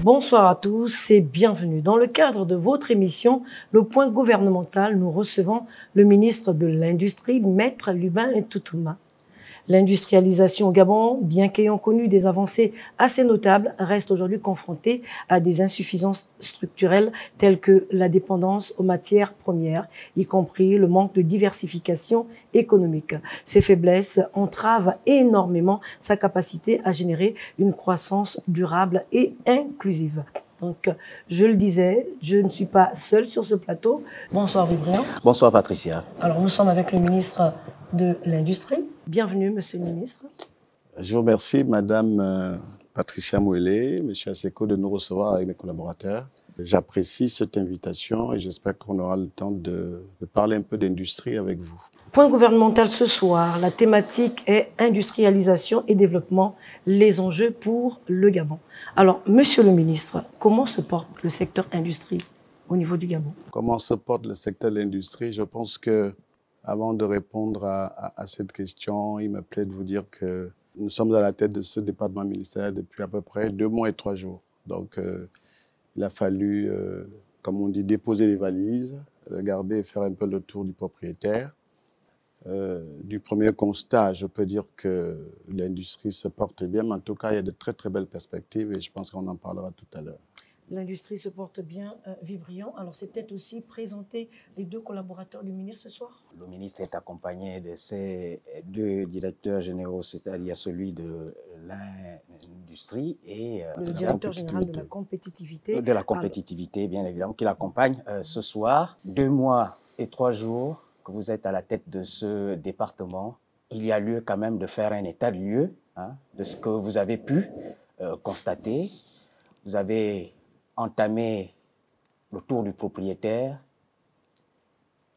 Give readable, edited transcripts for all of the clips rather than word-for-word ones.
Bonsoir à tous et bienvenue. Dans le cadre de votre émission, Le Point gouvernemental, nous recevons le ministre de l'Industrie, Maître Lubin Ntoutouma. L'industrialisation au Gabon, bien qu'ayant connu des avancées assez notables, reste aujourd'hui confrontée à des insuffisances structurelles telles que la dépendance aux matières premières, y compris le manque de diversification économique. Ces faiblesses entravent énormément sa capacité à générer une croissance durable et inclusive. Donc, je le disais, je ne suis pas seule sur ce plateau. Bonsoir Vibrian. Bonsoir Patricia. Alors, nous sommes avec le ministre de l'Industrie. Bienvenue, Monsieur le ministre. Je vous remercie, Madame Patricia Mouélé, Monsieur Aseko, de nous recevoir avec mes collaborateurs. J'apprécie cette invitation et j'espère qu'on aura le temps de parler un peu d'industrie avec vous. Point gouvernemental ce soir, la thématique est industrialisation et développement, les enjeux pour le Gabon. Alors, Monsieur le ministre, comment se porte le secteur industrie au niveau du Gabon? Comment se porte le secteur de l'industrie? Je pense que, avant de répondre à cette question, il me plaît de vous dire que nous sommes à la tête de ce département ministériel depuis à peu près 2 mois et 3 jours. Donc, il a fallu, comme on dit, déposer les valises, regarder et faire un peu le tour du propriétaire. Du premier constat, je peux dire que l'industrie se porte bien, mais en tout cas, il y a de très très belles perspectives et je pense qu'on en parlera tout à l'heure. L'industrie se porte bien, Vibrian. Alors, c'est peut-être aussi présenter les 2 collaborateurs du ministre ce soir? Le ministre est accompagné de ses 2 directeurs généraux, c'est-à-dire celui de l'industrie et le directeur général de la compétitivité. De la compétitivité, bien évidemment, qui l'accompagne ce soir. 2 mois et 3 jours que vous êtes à la tête de ce département. Il y a lieu quand même de faire un état de lieu de ce que vous avez pu constater. Vous avez entamé le tour du propriétaire.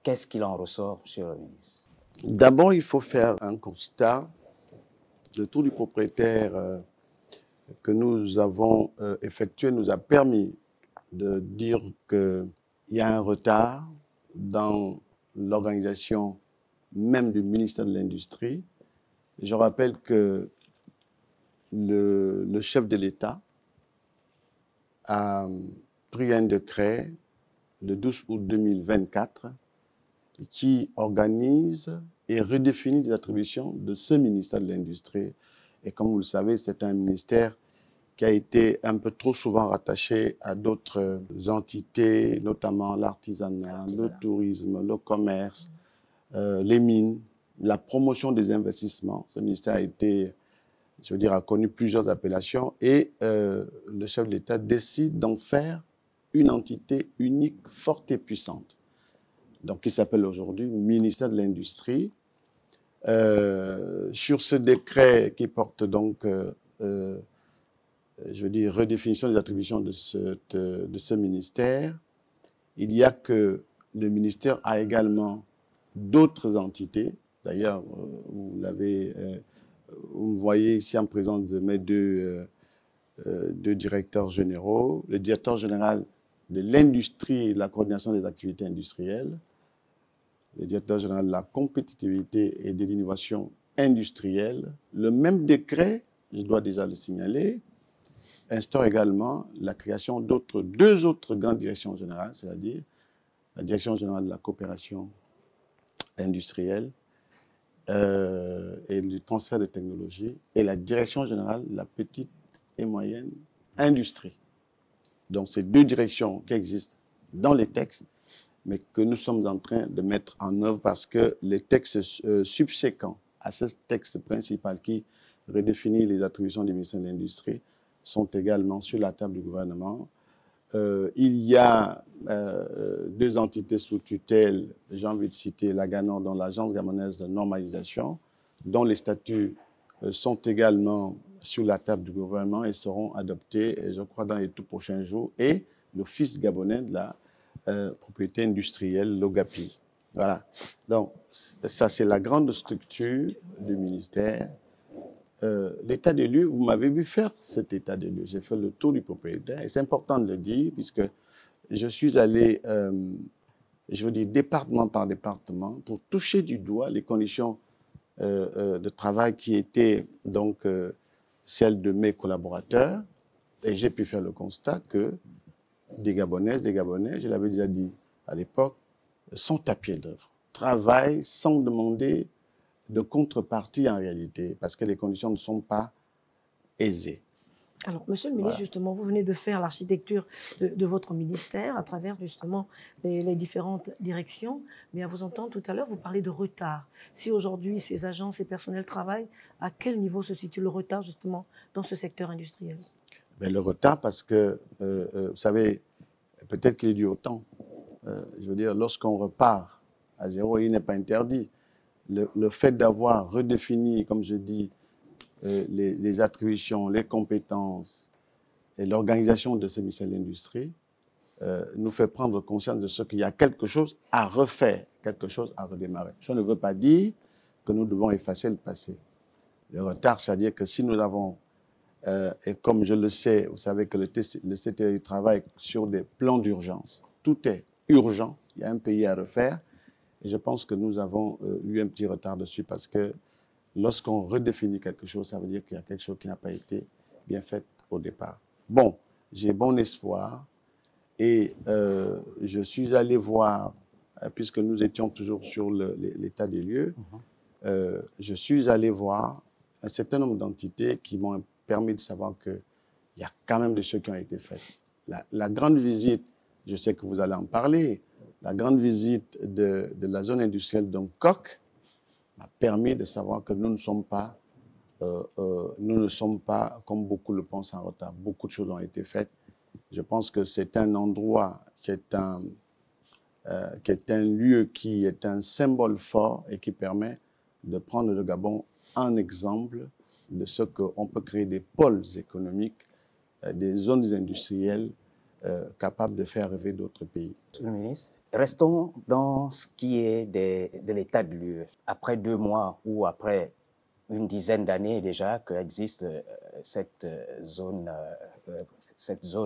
Qu'est-ce qu'il en ressort, Monsieur le ministre? D'abord, il faut faire un constat. Le tour du propriétaire que nous avons effectué nous a permis de dire qu'il y a un retard dans l'organisation même du ministère de l'Industrie. Je rappelle que le chef de l'État a pris un décret le 12 août 2024 qui organise et redéfinit les attributions de ce ministère de l'Industrie. Et comme vous le savez, c'est un ministère qui a été un peu trop souvent rattaché à d'autres entités, notamment l'artisanat, le tourisme, le commerce, les mines, la promotion des investissements. Ce ministère a été, je veux dire, a connu plusieurs appellations et le chef de l'État décide d'en faire une entité unique, forte et puissante. Donc, qui s'appelle aujourd'hui ministère de l'Industrie. Sur ce décret qui porte donc, je veux dire, redéfinition des attributions de ce ministère, il y a que le ministère a également d'autres entités. D'ailleurs, vous me voyez ici en présence de mes 2 directeurs généraux, le directeur général de l'industrie et de la coordination des activités industrielles, le directeur général de la compétitivité et de l'innovation industrielle. Le même décret, je dois déjà le signaler, instaure également la création d'autres 2 autres grandes directions générales, c'est-à-dire la direction générale de la coopération industrielle et du transfert de technologies et la direction générale de la petite et moyenne industrie. Donc, c'est 2 directions qui existent dans les textes, mais que nous sommes en train de mettre en œuvre parce que les textes subséquents à ce texte principal qui redéfinit les attributions du ministère de l'Industrie sont également sur la table du gouvernement. Il y a 2 entités sous tutelle, j'ai envie de citer la GANOR, dont l'Agence gabonaise de normalisation, dont les statuts sont également sur la table du gouvernement et seront adoptés, je crois, dans les tout prochains jours, et l'Office gabonais de la propriété industrielle, l'OGAPI. Voilà. Donc, ça, c'est la grande structure du ministère. L'état des lieux, vous m'avez vu faire cet état des lieux. J'ai fait le tour du propriétaire et c'est important de le dire puisque je suis allé, je veux dire, département par département pour toucher du doigt les conditions de travail qui étaient donc celles de mes collaborateurs Et j'ai pu faire le constat que des Gabonaises, des Gabonais, je l'avais déjà dit à l'époque, sont à pied d'œuvre, travaillent sans demander de contrepartie en réalité, parce que les conditions ne sont pas aisées. Alors, Monsieur le ministre, justement, vous venez de faire l'architecture de votre ministère à travers justement les différentes directions. Mais à vous entendre tout à l'heure, vous parlez de retard. Si aujourd'hui ces agents, ces personnels travaillent, à quel niveau se situe le retard justement dans ce secteur industriel? Ben, le retard parce que, vous savez, peut-être qu'il est dû au temps. Je veux dire, lorsqu'on repart à zéro, il n'est pas interdit. Le fait d'avoir redéfini, comme je dis, les attributions, les compétences et l'organisation de ce ministère de l'Industrie nous fait prendre conscience de ce qu'il y a quelque chose à refaire, quelque chose à redémarrer. Je ne veux pas dire que nous devons effacer le passé. Le retard, c'est-à-dire que si nous avons, et comme je le sais, vous savez que le CTI travaille sur des plans d'urgence. Tout est urgent, il y a un pays à refaire. Et je pense que nous avons eu un petit retard dessus parce que lorsqu'on redéfinit quelque chose, ça veut dire qu'il y a quelque chose qui n'a pas été bien fait au départ. Bon, j'ai bon espoir et je suis allé voir, puisque nous étions toujours sur l'état des lieux, je suis allé voir un certain nombre d'entités qui m'ont permis de savoir qu'il y a quand même des choses qui ont été faites. La grande visite, je sais que vous allez en parler, la grande visite de la zone industrielle d'Ongkok m'a permis de savoir que nous ne sommes pas, comme beaucoup le pensent, en retard. Beaucoup de choses ont été faites. Je pense que c'est un endroit qui est un lieu qui est un symbole fort et qui permet de prendre le Gabon en exemple de ce qu'on peut créer des pôles économiques, des zones industrielles capables de faire rêver d'autres pays. Monsieur le ministre, restons dans ce qui est de l'état de lieu. Après 2 mois ou après une dizaine d'années déjà qu'existe cette zone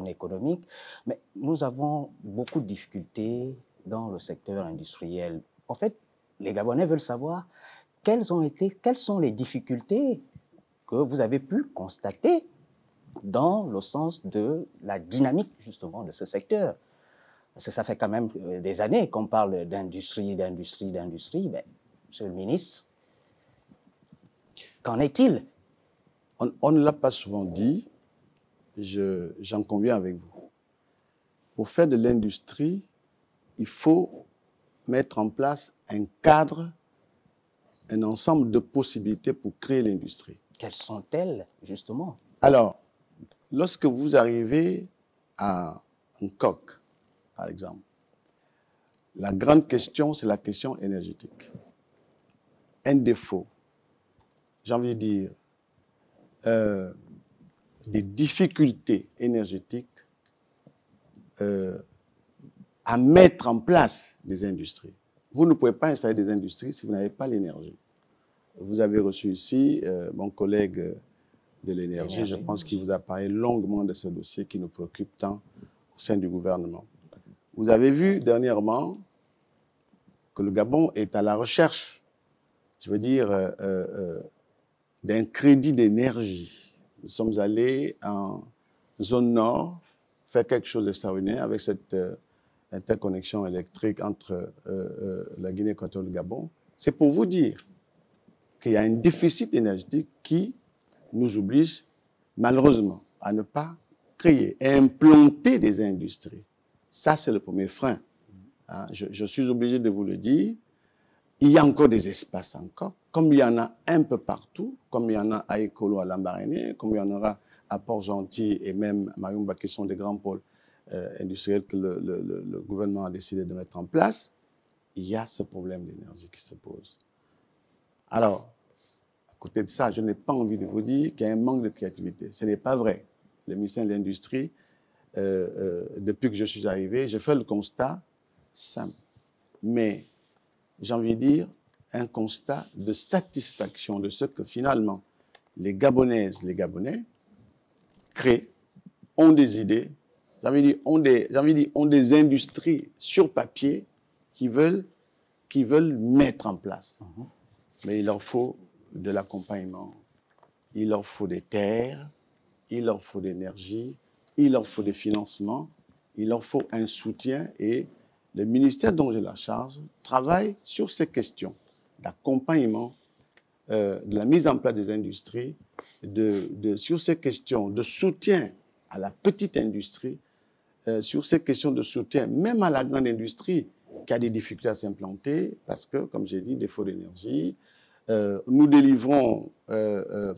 économique, mais nous avons beaucoup de difficultés dans le secteur industriel. En fait, les Gabonais veulent savoir quelles sont les difficultés que vous avez pu constater dans le sens de la dynamique justement de ce secteur. Parce que ça fait quand même des années qu'on parle d'industrie. Mais, monsieur le ministre, qu'en est-il? On ne l'a pas souvent dit, j'en conviens avec vous. Pour faire de l'industrie, il faut mettre en place un cadre, un ensemble de possibilités pour créer l'industrie. Quelles sont-elles, justement? Alors, lorsque vous arrivez à Ngok, par exemple, la grande question, c'est la question énergétique. Un défaut, j'ai envie de dire, des difficultés énergétiques à mettre en place des industries. Vous ne pouvez pas installer des industries si vous n'avez pas l'énergie. Vous avez reçu ici mon collègue de l'énergie, je pense qu'il vous a parlé longuement de ce dossier qui nous préoccupe tant au sein du gouvernement. Vous avez vu dernièrement que le Gabon est à la recherche, je veux dire, d'un crédit d'énergie. Nous sommes allés en zone nord faire quelque chose d'extraordinaire avec cette interconnexion électrique entre la Guinée équatoriale et le Gabon. C'est pour vous dire qu'il y a un déficit énergétique qui nous oblige malheureusement à ne pas créer et implanter des industries. Ça, c'est le premier frein. Hein, je suis obligé de vous le dire. Il y a encore des espaces encore, comme il y en a un peu partout, comme il y en a à Ekolo, à Lambaréné, comme il y en aura à Port-Gentil et même à Mayumba, qui sont des grands pôles industriels que le gouvernement a décidé de mettre en place. Il y a ce problème d'énergie qui se pose. Alors, à côté de ça, je n'ai pas envie de vous dire qu'il y a un manque de créativité. Ce n'est pas vrai. Le ministère de l'Industrie, depuis que je suis arrivé, j'ai fait le constat simple. Mais j'ai envie de dire, un constat de satisfaction de ce que finalement les Gabonaises, les Gabonais créent, ont des idées, j'ai envie de dire, ont des industries sur papier qui veulent mettre en place. Mais il leur faut de l'accompagnement, il leur faut des terres, il leur faut de l'énergie, il leur faut des financements, il leur faut un soutien et le ministère dont j'ai la charge travaille sur ces questions d'accompagnement, de la mise en place des industries, sur ces questions de soutien à la petite industrie, sur ces questions de soutien même à la grande industrie qui a des difficultés à s'implanter parce que, comme j'ai dit, défaut d'énergie. Nous délivrons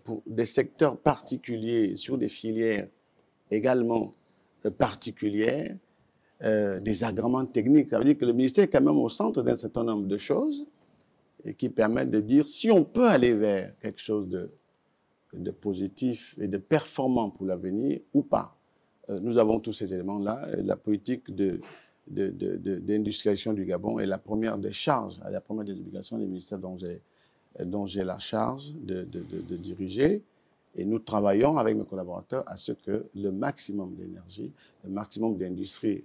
pour des secteurs particuliers sur des filières également particulières, des agréments techniques. Ça veut dire que le ministère est quand même au centre d'un certain nombre de choses et qui permettent de dire si on peut aller vers quelque chose de positif et de performant pour l'avenir ou pas. Nous avons tous ces éléments-là. La politique d'industrialisation du Gabon est la première des charges, la première des obligations des ministères dont j'ai la charge de diriger. Et nous travaillons avec mes collaborateurs à ce que le maximum d'énergie, le maximum d'industrie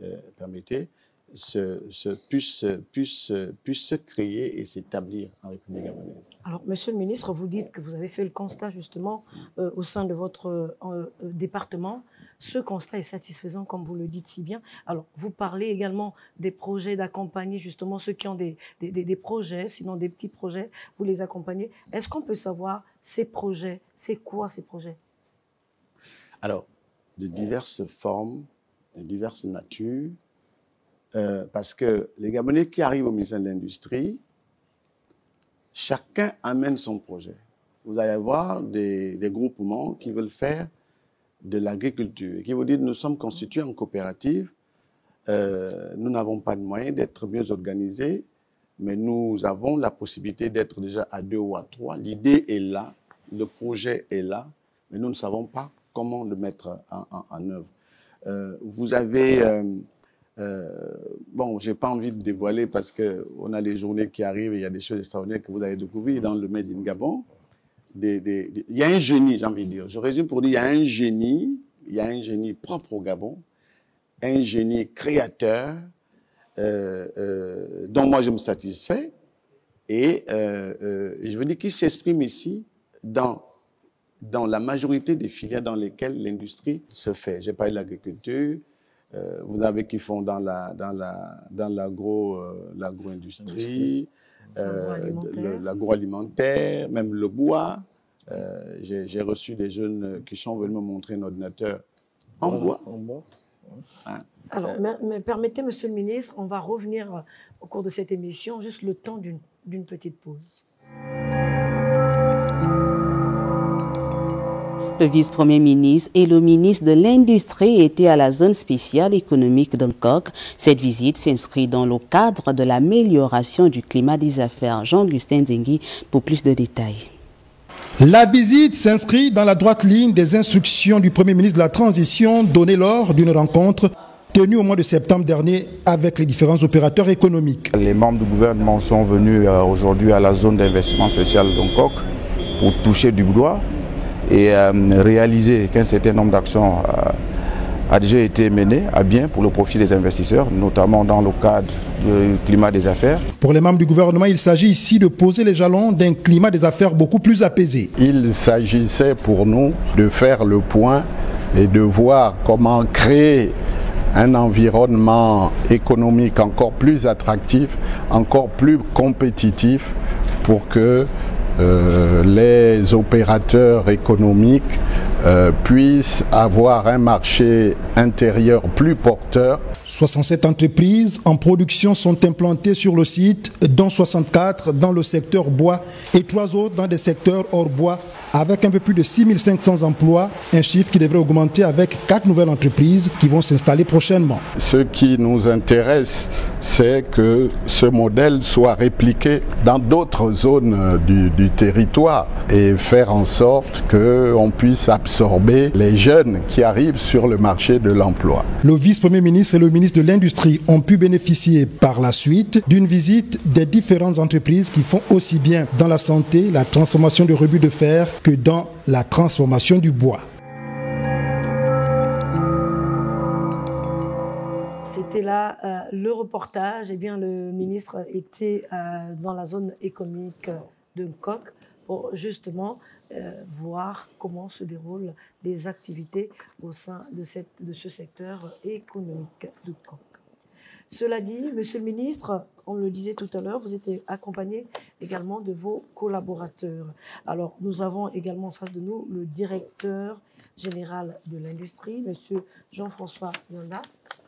puisse se créer et s'établir en République gabonaise. Alors, Monsieur le ministre, vous dites que vous avez fait le constat justement au sein de votre département. Ce constat est satisfaisant, comme vous le dites si bien. Alors, vous parlez également des projets d'accompagner justement ceux qui ont des projets, sinon des petits projets, vous les accompagnez. Est-ce qu'on peut savoir ces projets, c'est quoi ces projets? Alors, de diverses formes, de diverses natures, parce que les Gabonais qui arrivent au ministère de l'Industrie, chacun amène son projet. Vous allez avoir des groupements qui veulent faire de l'agriculture et qui vous disent nous sommes constitués en coopérative, nous n'avons pas de moyens d'être mieux organisés, mais nous avons la possibilité d'être déjà à 2 ou à 3. L'idée est là, le projet est là, mais nous ne savons pas comment le mettre en œuvre. Vous avez... bon, je n'ai pas envie de dévoiler parce qu'on a des journées qui arrivent et il y a des choses extraordinaires que vous allez découvrir dans le Made in Gabon. Il y a un génie, j'ai envie de dire. Je résume pour dire il y a un génie propre au Gabon, un génie créateur dont moi je me satisfais et je veux dire qu'il s'exprime ici dans la majorité des filières dans lesquelles l'industrie se fait. J'ai parlé de l'agriculture. Vous avez qui font dans l'agro-industrie, l'agroalimentaire, même le bois. J'ai reçu des jeunes qui sont venus me montrer un ordinateur en bois. Hein? Alors, mais permettez, Monsieur le ministre, on va revenir au cours de cette émission, juste le temps d'une petite pause. Le vice-premier ministre et le ministre de l'Industrie étaient à la zone spéciale économique d'Nkok. Cette visite s'inscrit dans le cadre de l'amélioration du climat des affaires. Jean-Augustin Zengui pour plus de détails. La visite s'inscrit dans la droite ligne des instructions du Premier ministre de la Transition données lors d'une rencontre tenue au mois de septembre dernier avec les différents opérateurs économiques. Les membres du gouvernement sont venus aujourd'hui à la zone d'investissement spécial d'Nkok pour toucher du doigt et réaliser qu'un certain nombre d'actions a déjà été mené à bien pour le profit des investisseurs, notamment dans le cadre du climat des affaires. Pour les membres du gouvernement, il s'agit ici de poser les jalons d'un climat des affaires beaucoup plus apaisé. Il s'agissait pour nous de faire le point et de voir comment créer un environnement économique encore plus attractif, encore plus compétitif pour que les opérateurs économiques puissent avoir un marché intérieur plus porteur. 67 entreprises en production sont implantées sur le site, dont 64 dans le secteur bois et 3 autres dans des secteurs hors bois, avec un peu plus de 6500 emplois, un chiffre qui devrait augmenter avec 4 nouvelles entreprises qui vont s'installer prochainement. Ce qui nous intéresse, c'est que ce modèle soit répliqué dans d'autres zones du territoire et faire en sorte qu'on puisse absorber les jeunes qui arrivent sur le marché de l'emploi. Le vice-premier ministre et le ministre de l'Industrie ont pu bénéficier par la suite d'une visite des différentes entreprises qui font aussi bien dans la santé, la transformation de rebut de fer que dans la transformation du bois. C'était là le reportage. Eh bien, le ministre était dans la zone économique de Nkok pour justement voir comment se déroulent les activités au sein de ce secteur économique de Coq. Cela dit, Monsieur le ministre, on le disait tout à l'heure, vous êtes accompagné également de vos collaborateurs. Alors, nous avons également en face de nous le directeur général de l'industrie, Monsieur Jean-François Yanda,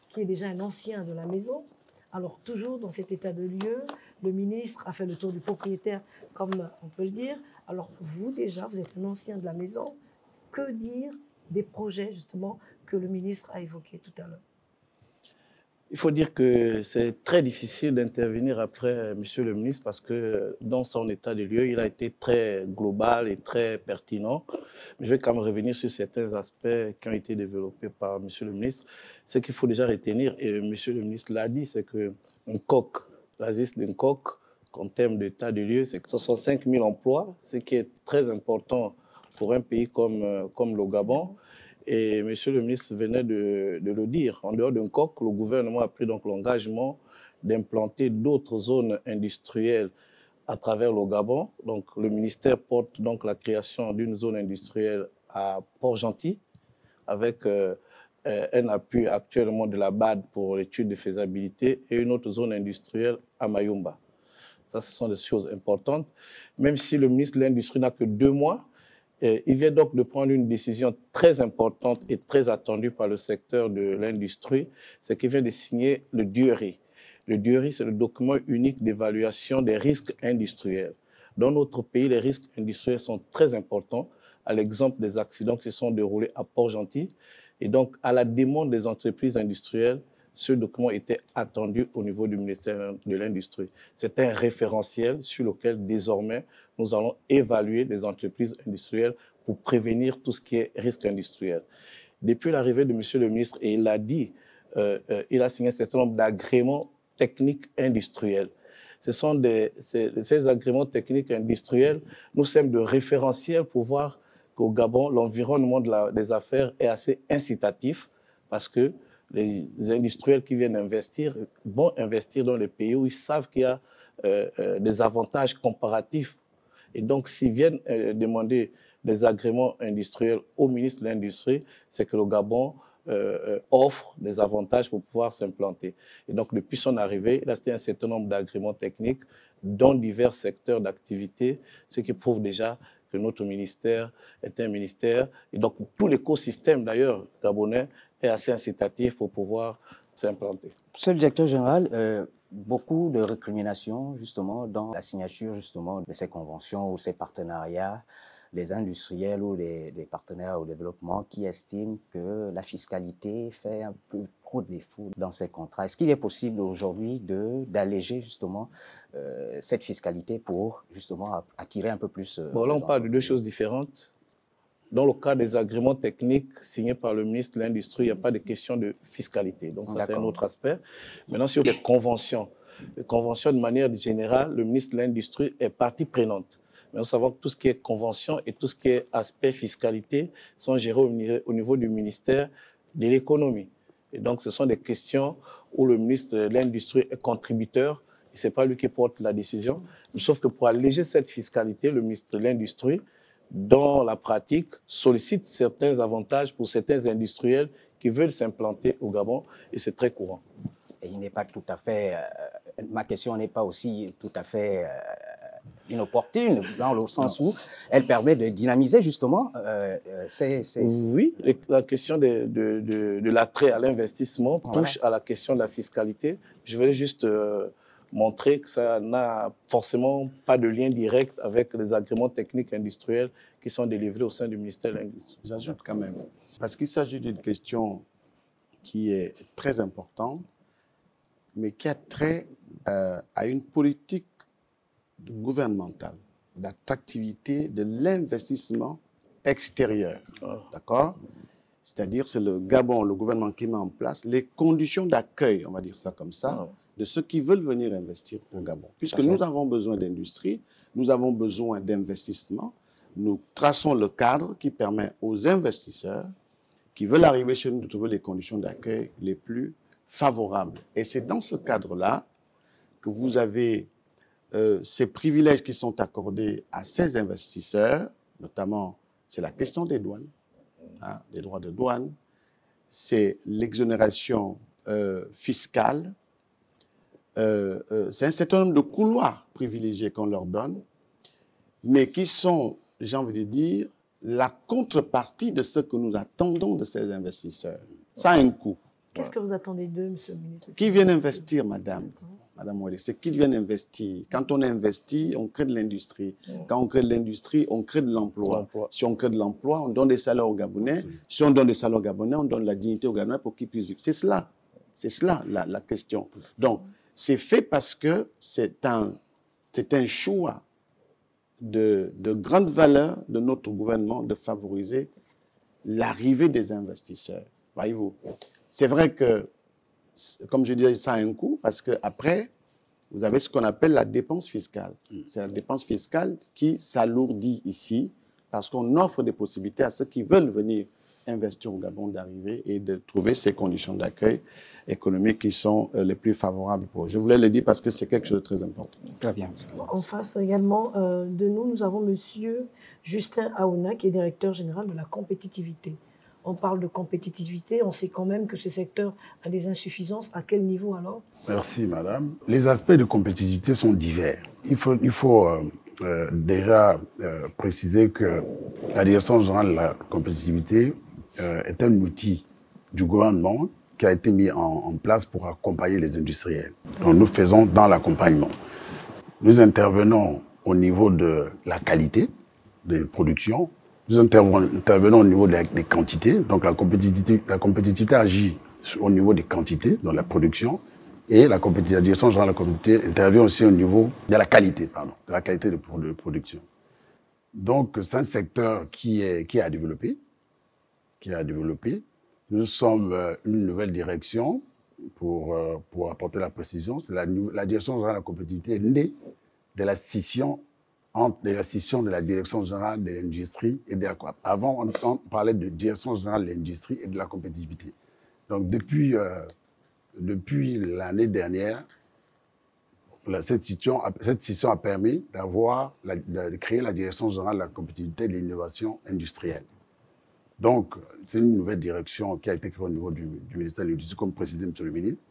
qui est déjà un ancien de la maison. Alors, toujours dans cet état de lieu, le ministre a fait le tour du propriétaire, comme on peut le dire. Alors, vous déjà, vous êtes un ancien de la maison. Que dire des projets, justement, que le ministre a évoqués tout à l'heure? Il faut dire que c'est très difficile d'intervenir après Monsieur le ministre parce que dans son état de lieu, il a été très global et très pertinent. Mais je vais quand même revenir sur certains aspects qui ont été développés par Monsieur le ministre. Ce qu'il faut déjà retenir, et Monsieur le ministre l'a dit, c'est qu'un coq, l'existence d'un coq, en termes d'état de lieu, c'est que 65 000 emplois, ce qui est très important pour un pays comme le Gabon. Et Monsieur le ministre venait de le dire. En dehors d'un coq, le gouvernement a pris donc l'engagement d'implanter d'autres zones industrielles à travers le Gabon. Donc le ministère porte donc la création d'une zone industrielle à Port-Gentil avec un appui actuellement de la BAD pour l'étude de faisabilité et une autre zone industrielle à Mayumba. Ça, ce sont des choses importantes. Même si le ministre de l'Industrie n'a que 2 mois, il vient donc de prendre une décision très importante et très attendue par le secteur de l'industrie, c'est qu'il vient de signer le DUERI. Le DUERI, c'est le document unique d'évaluation des risques industriels. Dans notre pays, les risques industriels sont très importants, à l'exemple des accidents qui se sont déroulés à Port-Gentil. Et donc, à la demande des entreprises industrielles, ce document était attendu au niveau du ministère de l'Industrie. C'est un référentiel sur lequel, désormais, nous allons évaluer les entreprises industrielles pour prévenir tout ce qui est risque industriel. Depuis l'arrivée de Monsieur le ministre, et il l'a dit, il a signé un certain nombre d'agréments techniques industriels. Ce sont ces agréments techniques industriels nous servent de référentiel pour voir qu'au Gabon, l'environnement des affaires est assez incitatif parce que les industriels qui viennent investir vont investir dans les pays où ils savent qu'il y a des avantages comparatifs. Et donc, s'ils viennent demander des agréments industriels au ministre de l'Industrie, c'est que le Gabon offre des avantages pour pouvoir s'implanter. Et donc, depuis son arrivée, il a cité un certain nombre d'agréments techniques dans divers secteurs d'activité, ce qui prouve déjà que notre ministère est un ministère. Et donc, tout l'écosystème, d'ailleurs, gabonais, est assez incitatif pour pouvoir s'implanter. Monsieur le directeur général, beaucoup de récriminations, justement, dans la signature, justement, de ces conventions ou ces partenariats, les industriels ou les partenaires au développement qui estiment que la fiscalité fait un peu trop de défaut dans ces contrats. Est-ce qu'il est possible aujourd'hui d'alléger, justement, cette fiscalité pour, justement, attirer un peu plus... Bon, là, on parle de 2 choses différentes. Dans le cas des agréments techniques signés par le ministre de l'Industrie, il n'y a pas de question de fiscalité. Donc, ça, c'est un autre aspect. Maintenant, sur les conventions de manière générale, le ministre de l'Industrie est partie prenante. Mais nous savons que tout ce qui est convention et tout ce qui est aspect fiscalité sont gérés au niveau du ministère de l'économie. Et donc, ce sont des questions où le ministre de l'Industrie est contributeur et ce n'est pas lui qui porte la décision. Sauf que pour alléger cette fiscalité, le ministre de l'Industrie, dans la pratique, sollicite certains avantages pour certains industriels qui veulent s'implanter au Gabon, et c'est très courant. Et il n'est pas tout à fait... ma question n'est pas aussi tout à fait inopportune, dans le sens où elle permet de dynamiser justement Oui, la question de l'attrait à l'investissement touche à la question de la fiscalité. Je vais juste... montrer que ça n'a forcément pas de lien direct avec les agréments techniques industriels qui sont délivrés au sein du ministère de l'Industrie. J'ajoute quand même, parce qu'il s'agit d'une question qui est très importante, mais qui a trait à une politique gouvernementale d'attractivité de l'investissement extérieur. D'accord ? C'est-à-dire, c'est le Gabon, le gouvernement qui met en place les conditions d'accueil, on va dire ça comme ça, de ceux qui veulent venir investir au Gabon. Puisque nous avons besoin d'industrie, nous avons besoin d'investissement, nous traçons le cadre qui permet aux investisseurs qui veulent arriver chez nous de trouver les conditions d'accueil les plus favorables. Et c'est dans ce cadre-là que vous avez ces privilèges qui sont accordés à ces investisseurs, notamment, c'est la question des douanes, hein, des droits de douane, c'est l'exonération fiscale, c'est un certain nombre de couloirs privilégiés qu'on leur donne, mais qui sont, j'ai envie de dire, la contrepartie de ce que nous attendons de ces investisseurs. Ça a un coût. Qu'est-ce que vous attendez d'eux, monsieur le ministre? Qui viennent investir, madame Ouellet, c'est qu'ils viennent investir. Quand on investit, on crée de l'industrie. Quand on crée de l'industrie, on crée de l'emploi. Si on crée de l'emploi, on donne des salaires aux Gabonais. Si on donne des salaires aux Gabonais, on donne la dignité aux Gabonais pour qu'ils puissent vivre. C'est cela la question. Donc, c'est fait parce que c'est un choix de grande valeur de notre gouvernement de favoriser l'arrivée des investisseurs. Voyez-vous, c'est vrai que, comme je disais, ça a un coût parce qu'après, vous avez ce qu'on appelle la dépense fiscale. C'est la dépense fiscale qui s'alourdit ici parce qu'on offre des possibilités à ceux qui veulent venir investir au Gabon d'arriver et de trouver ces conditions d'accueil économique qui sont les plus favorables pour eux. Je voulais le dire parce que c'est quelque chose de très important. Très bien. En face également de nous, nous avons monsieur Justin Aouna, qui est directeur général de la compétitivité. On parle de compétitivité, on sait quand même que ce secteur a des insuffisances. À quel niveau alors? Merci madame. Les aspects de compétitivité sont divers. Il faut déjà préciser que la Direction générale de la compétitivité est un outil du gouvernement qui a été mis en place pour accompagner les industriels. Donc nous faisons dans l'accompagnement. Nous intervenons au niveau de la qualité de production. Nous intervenons au niveau des quantités. Donc la compétitivité agit au niveau des quantités, dans la production. Et la Direction générale de la compétitivité intervient aussi au niveau de la qualité, de la qualité de production. Donc c'est un secteur qui a développé. Nous sommes une nouvelle direction pour apporter la précision. C'est la Direction générale de la compétitivité née de la scission de la Direction générale de l'industrie et de la coop. Avant, on parlait de Direction générale de l'industrie et de la compétitivité. Donc, depuis l'année dernière, cette scission a permis de créer la Direction générale de la compétitivité et de l'innovation industrielle. Donc, c'est une nouvelle direction qui a été créée au niveau du ministère de l'Industrie, comme précisé M. le ministre.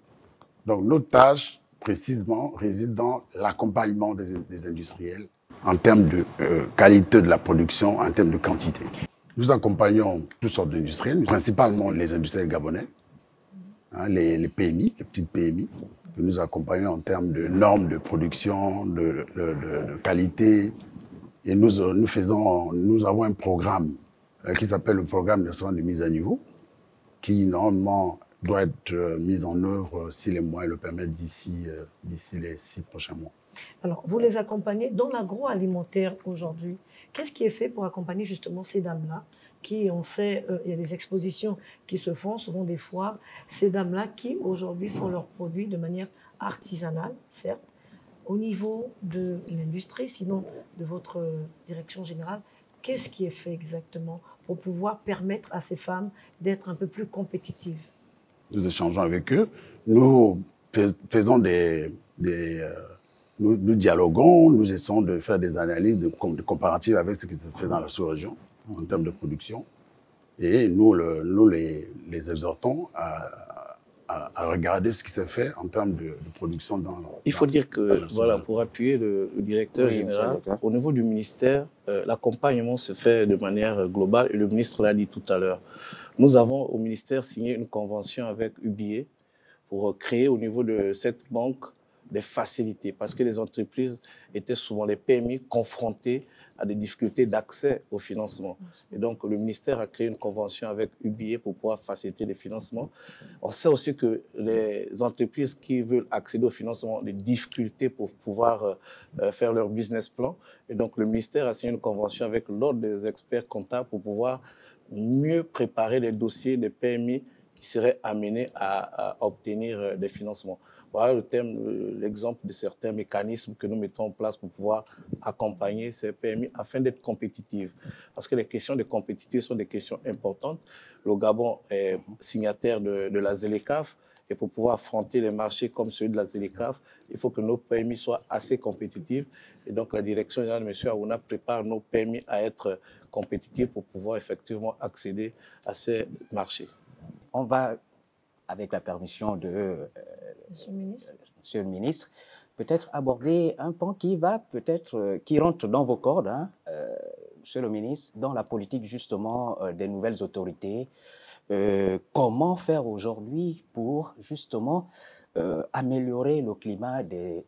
Donc, notre tâche, précisément, réside dans l'accompagnement des industriels en termes de qualité de la production, en termes de quantité. Nous accompagnons toutes sortes d'industriels, principalement les industriels gabonais, hein, les PMI, les petites PMI, que nous accompagnons en termes de normes de production, de qualité. Et nous avons un programme qui s'appelle le programme national de mise à niveau, qui normalement doit être mis en œuvre si les moyens le permettent d'ici les 6 prochains mois. Alors, vous les accompagnez dans l'agroalimentaire aujourd'hui. Qu'est-ce qui est fait pour accompagner justement ces dames-là qui, on sait, il y a des expositions qui se font, souvent des foires, ces dames-là qui aujourd'hui font leurs produits de manière artisanale, certes, au niveau de l'industrie, sinon de votre direction générale, qu'est-ce qui est fait exactement pour pouvoir permettre à ces femmes d'être un peu plus compétitives? Nous échangeons avec eux, nous faisons nous dialoguons, nous essayons de faire des analyses de comparatives avec ce qui se fait dans la sous-région en termes de production. Et nous les exhortons à regarder ce qui s'est fait en termes de production dans Il faut dire que, voilà, pour appuyer le directeur général, au niveau du ministère, l'accompagnement se fait de manière globale et le ministre l'a dit tout à l'heure. Nous avons au ministère signé une convention avec UBA pour créer au niveau de cette banque des facilités parce que les entreprises étaient souvent, les PMI, confrontées à des difficultés d'accès au financement. Et donc, le ministère a créé une convention avec UBA pour pouvoir faciliter les financements. On sait aussi que les entreprises qui veulent accéder au financement ont des difficultés pour pouvoir faire leur business plan. Et donc, le ministère a signé une convention avec l'ordre des experts comptables pour pouvoir mieux préparer les dossiers des PMI qui seraient amenés à obtenir des financements. Voilà l'exemple de certains mécanismes que nous mettons en place pour pouvoir accompagner ces PMI afin d'être compétitives. Parce que les questions de compétitivité sont des questions importantes. Le Gabon est signataire de la ZLECAf Et pour pouvoir affronter les marchés comme celui de la ZLECAf, il faut que nos PMI soient assez compétitifs. Et donc la direction générale, M. Aouna, prépare nos PMI à être compétitifs pour pouvoir effectivement accéder à ces marchés. On va, avec la permission de Monsieur le ministre, peut-être aborder un pan qui va peut-être, qui rentre dans vos cordes, hein, Monsieur le ministre, dans la politique justement des nouvelles autorités. Comment faire aujourd'hui pour justement améliorer le climat des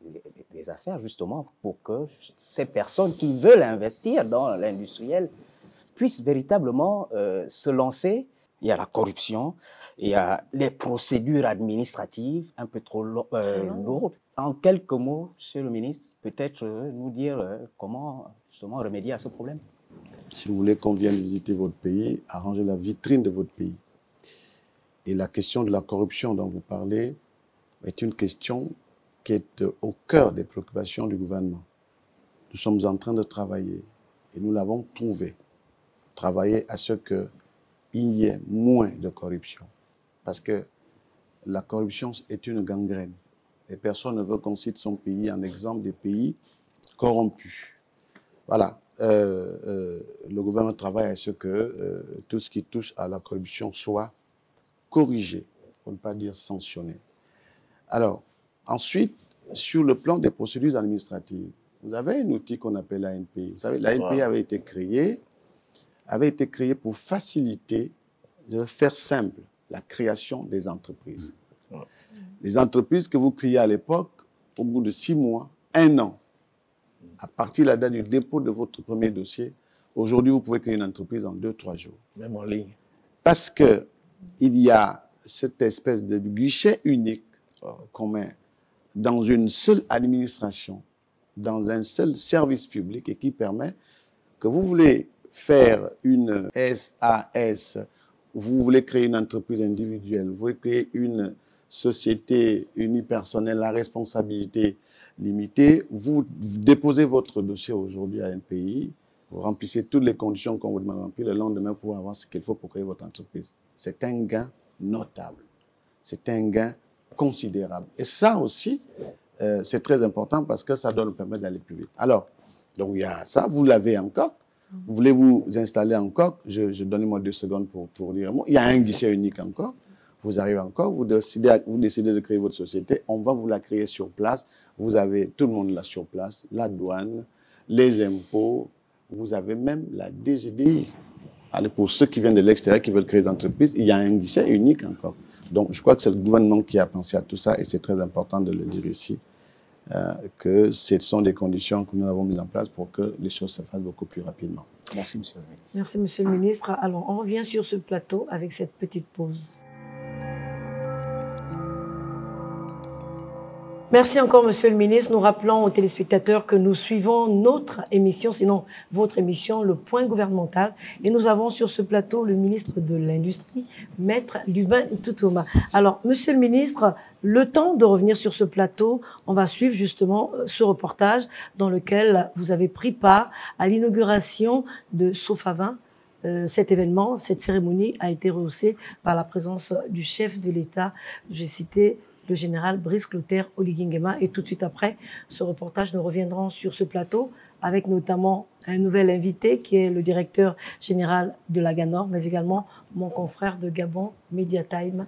affaires, justement pour que ces personnes qui veulent investir dans l'industriel puissent véritablement se lancer. Il y a la corruption, il y a les procédures administratives un peu trop lourdes. En quelques mots, Monsieur le ministre, peut-être nous dire comment justement remédier à ce problème. Si vous voulez qu'on vienne visiter votre pays, arranger la vitrine de votre pays. Et la question de la corruption dont vous parlez est une question qui est au cœur des préoccupations du gouvernement. Nous sommes en train de travailler, et nous l'avons trouvé, travailler à ce qu'il y ait moins de corruption. Parce que la corruption est une gangrène. Et personne ne veut qu'on cite son pays en exemple des pays corrompus. Voilà. Le gouvernement travaille à ce que tout ce qui touche à la corruption soit corrigé, pour ne pas dire sanctionné. Alors, ensuite, sur le plan des procédures administratives, vous avez un outil qu'on appelle l'ANPI. Vous savez, l'ANPI avait été créée pour faciliter, je vais faire simple, la création des entreprises. Les entreprises que vous créez à l'époque, au bout de 6 mois, 1 an, à partir de la date du dépôt de votre premier dossier, aujourd'hui, vous pouvez créer une entreprise en 2-3 jours. Même en ligne. Parce qu'il y a cette espèce de guichet unique commun dans une seule administration, dans un seul service public et qui permet que vous voulez faire une SAS, vous voulez créer une entreprise individuelle, vous voulez créer une société unipersonnelle à responsabilité limitée, vous déposez votre dossier aujourd'hui à un pays, vous remplissez toutes les conditions qu'on vous demande de remplir, le lendemain pour avoir ce qu'il faut pour créer votre entreprise. C'est un gain notable. C'est un gain considérable. Et ça aussi, c'est très important parce que ça doit nous permettre d'aller plus vite. Alors, donc il y a ça, vous l'avez encore. Vous voulez vous installer encore, donnez-moi 2 secondes pour dire un mot. Il y a un guichet unique encore. Vous arrivez encore, vous décidez de créer votre société, on va vous la créer sur place. Vous avez tout le monde là sur place, la douane, les impôts, vous avez même la DGDI. Allez, pour ceux qui viennent de l'extérieur, qui veulent créer des entreprises, il y a un guichet unique encore. Donc, je crois que c'est le gouvernement qui a pensé à tout ça et c'est très important de le dire ici, que ce sont des conditions que nous avons mises en place pour que les choses se fassent beaucoup plus rapidement. Merci, Monsieur le ministre. Merci, Monsieur le ministre. Alors, on revient sur ce plateau avec cette petite pause. Merci encore, Monsieur le ministre. Nous rappelons aux téléspectateurs que nous suivons notre émission, sinon votre émission, Le Point Gouvernemental. Et nous avons sur ce plateau le ministre de l'Industrie, Maître Lubin Itutouma. Alors, Monsieur le ministre, le temps de revenir sur ce plateau, on va suivre justement ce reportage dans lequel vous avez pris part à l'inauguration de Sofavin. Cet événement, cette cérémonie a été rehaussée par la présence du chef de l'État. J'ai cité le général Brice Clotaire Oligui-Nguema. Et tout de suite après ce reportage, nous reviendrons sur ce plateau avec notamment un nouvel invité qui est le directeur général de la GANOR, mais également mon confrère de Gabon Media Time,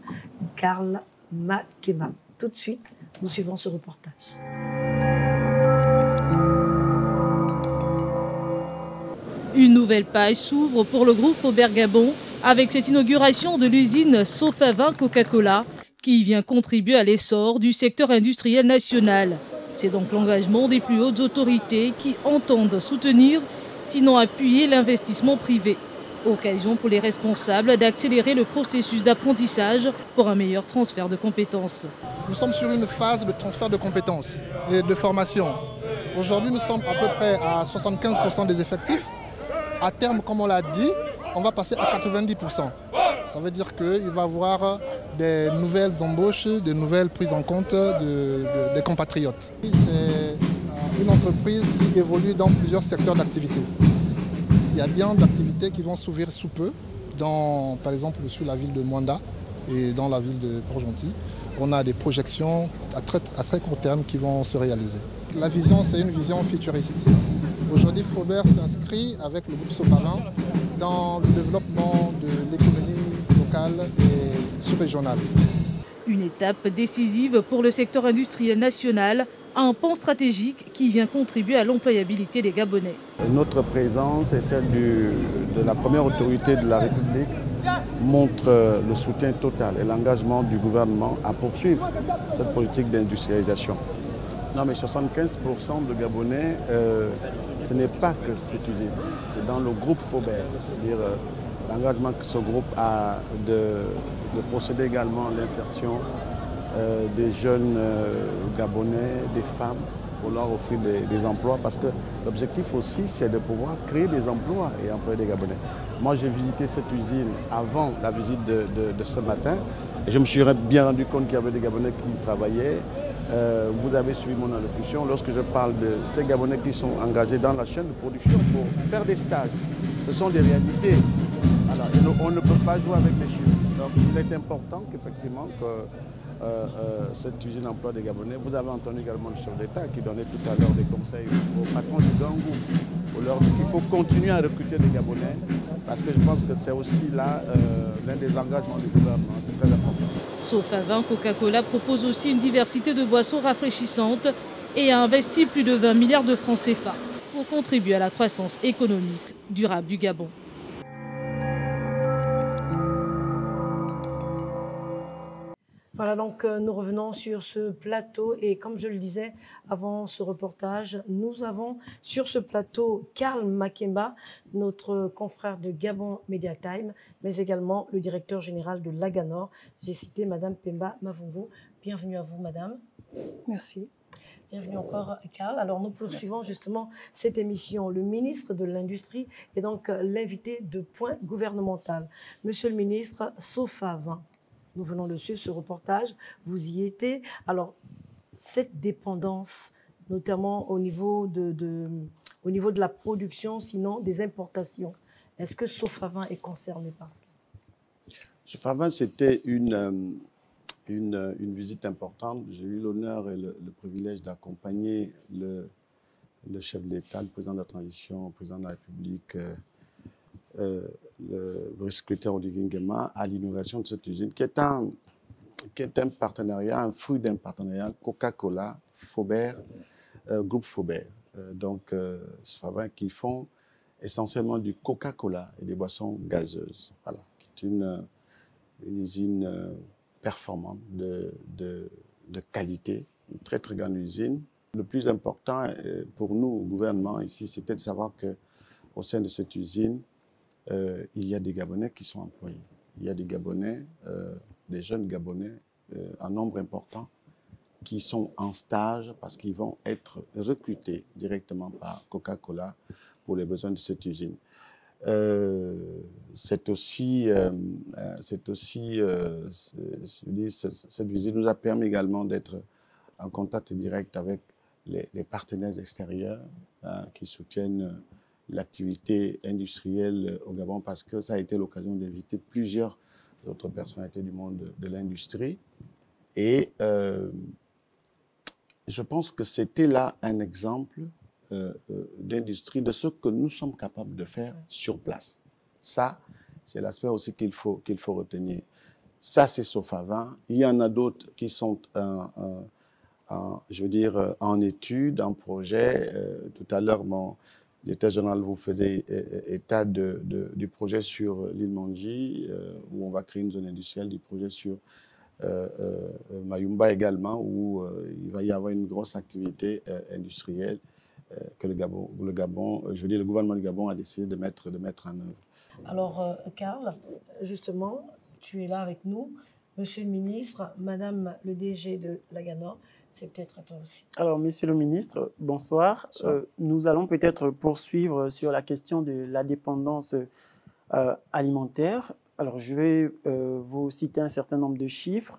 Karl Makema. Tout de suite, nous suivons ce reportage. Une nouvelle page s'ouvre pour le groupe Faubert Gabon avec cette inauguration de l'usine Sofavin Coca-Cola qui vient contribuer à l'essor du secteur industriel national. C'est donc l'engagement des plus hautes autorités qui entendent soutenir, sinon appuyer l'investissement privé. Occasion pour les responsables d'accélérer le processus d'apprentissage pour un meilleur transfert de compétences. Nous sommes sur une phase de transfert de compétences et de formation. Aujourd'hui, nous sommes à peu près à 75% des effectifs. À terme, comme on l'a dit, on va passer à 90%. Ça veut dire qu'il va y avoir des nouvelles embauches, des nouvelles prises en compte des compatriotes. C'est une entreprise qui évolue dans plusieurs secteurs d'activité. Il y a bien d'activités qui vont s'ouvrir sous peu, par exemple sur la ville de Mwanda et dans la ville de Port-Gentil. On a des projections à très court terme qui vont se réaliser. La vision, c'est une vision futuriste. Aujourd'hui, Faubert s'inscrit avec le groupe Sopavin dans le développement de l'économie locale et sous-régionale. Une étape décisive pour le secteur industriel national, un pan stratégique qui vient contribuer à l'employabilité des Gabonais. Notre présence et celle de la première autorité de la République montre le soutien total et l'engagement du gouvernement à poursuivre cette politique d'industrialisation. Non, mais 75% de Gabonais, ce n'est pas que cette usine, c'est dans le groupe Faubert. C'est-à-dire l'engagement que ce groupe a de procéder également à l'insertion des jeunes Gabonais, des femmes, pour leur offrir des emplois, parce que l'objectif aussi, c'est de pouvoir créer des emplois et employer des Gabonais. Moi, j'ai visité cette usine avant la visite de ce matin, et je me suis bien rendu compte qu'il y avait des Gabonais qui travaillaient. Vous avez suivi mon allocution lorsque je parle de ces Gabonais qui sont engagés dans la chaîne de production pour faire des stages. Ce sont des réalités. Alors, on ne peut pas jouer avec les chiffres. Donc, il est important qu'effectivement cette usine emploie des Gabonais. Vous avez entendu également le chef d'État qui donnait tout à l'heure des conseils au patron du Gangou pour leur dire qu'il faut continuer à recruter des Gabonais parce que je pense que c'est aussi là l'un des engagements du gouvernement. C'est très important. Sopavin Coca-Cola propose aussi une diversité de boissons rafraîchissantes et a investi plus de 20 milliards de francs CFA pour contribuer à la croissance économique durable du Gabon. Voilà, donc nous revenons sur ce plateau et comme je le disais avant ce reportage, nous avons sur ce plateau Karl Makemba, notre confrère de Gabon Media Time, mais également le directeur général de l'Aganor. J'ai cité Madame Pemba Mavungo. Bienvenue à vous, Madame. Merci. Bienvenue encore, Karl. Alors, nous poursuivons justement cette émission. Le ministre de l'Industrie est donc l'invité de Point Gouvernemental. Monsieur le ministre, Sopavin. Nous venons de suivre ce reportage, vous y étiez. Alors, cette dépendance, notamment au niveau de la production, sinon des importations, est-ce que Sopavin est concerné par cela? Sopavin, c'était une visite importante. J'ai eu l'honneur et le privilège d'accompagner le chef de l'État, le président de la transition, le président de la République, le secrétaire Olivier Nguema à l'inauguration de cette usine, qui est un partenariat, un fruit d'un partenariat Coca-Cola, Faubert, groupe Faubert. Donc, Sopavin qui font essentiellement du Coca-Cola et des boissons gazeuses. Voilà, qui est une usine performante, de qualité, une très très grande usine. Le plus important pour nous, au gouvernement ici, c'était de savoir qu'au sein de cette usine, il y a des Gabonais qui sont employés. Il y a des Gabonais, des jeunes Gabonais en nombre important qui sont en stage parce qu'ils vont être recrutés directement par Coca-Cola pour les besoins de cette usine. Cette visite nous a permis également d'être en contact direct avec les partenaires extérieurs qui soutiennent l'activité industrielle au Gabon parce que ça a été l'occasion d'inviter plusieurs autres personnalités du monde de l'industrie. Et je pense que c'était là un exemple d'industrie, de ce que nous sommes capables de faire sur place. Ça, c'est l'aspect aussi qu'il faut retenir. Ça, c'est Sopavin. Il y en a d'autres qui sont en études, en projet. Tout à l'heure, mon directeur général vous faisait état du projet sur l'île Mandji, où on va créer une zone industrielle, du projet sur Mayumba également, où il va y avoir une grosse activité industrielle que le gouvernement du Gabon a décidé de mettre en œuvre. Alors, Karl, justement, tu es là avec nous. Monsieur le ministre, Madame le DG de l'Aganor, c'est peut-être à toi aussi. Alors, Monsieur le ministre, bonsoir. Nous allons peut-être poursuivre sur la question de la dépendance alimentaire. Alors, je vais vous citer un certain nombre de chiffres.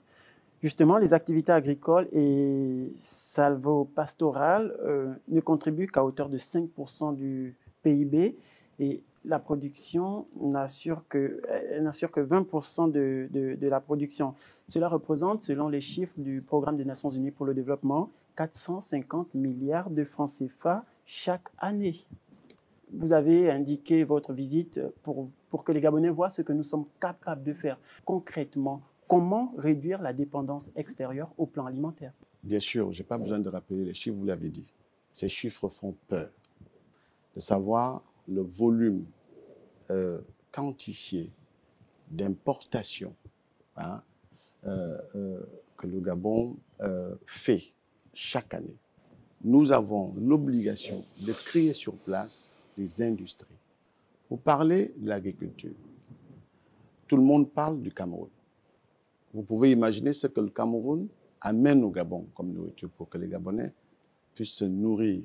Justement, les activités agricoles et salvo-pastorales ne contribuent qu'à hauteur de 5% du PIB et la production n'assure que 20% de la production. Cela représente, selon les chiffres du Programme des Nations Unies pour le développement, 450 milliards de francs CFA chaque année. Vous avez indiqué votre visite pour que les Gabonais voient ce que nous sommes capables de faire concrètement. Comment réduire la dépendance extérieure au plan alimentaire? Bien sûr, je n'ai pas besoin de rappeler les chiffres, vous l'avez dit. Ces chiffres font peur. De savoir le volume quantifié d'importation que le Gabon fait chaque année. Nous avons l'obligation de créer sur place des industries. Vous parlez de l'agriculture. Tout le monde parle du Cameroun. Vous pouvez imaginer ce que le Cameroun amène au Gabon comme nourriture pour que les Gabonais puissent se nourrir.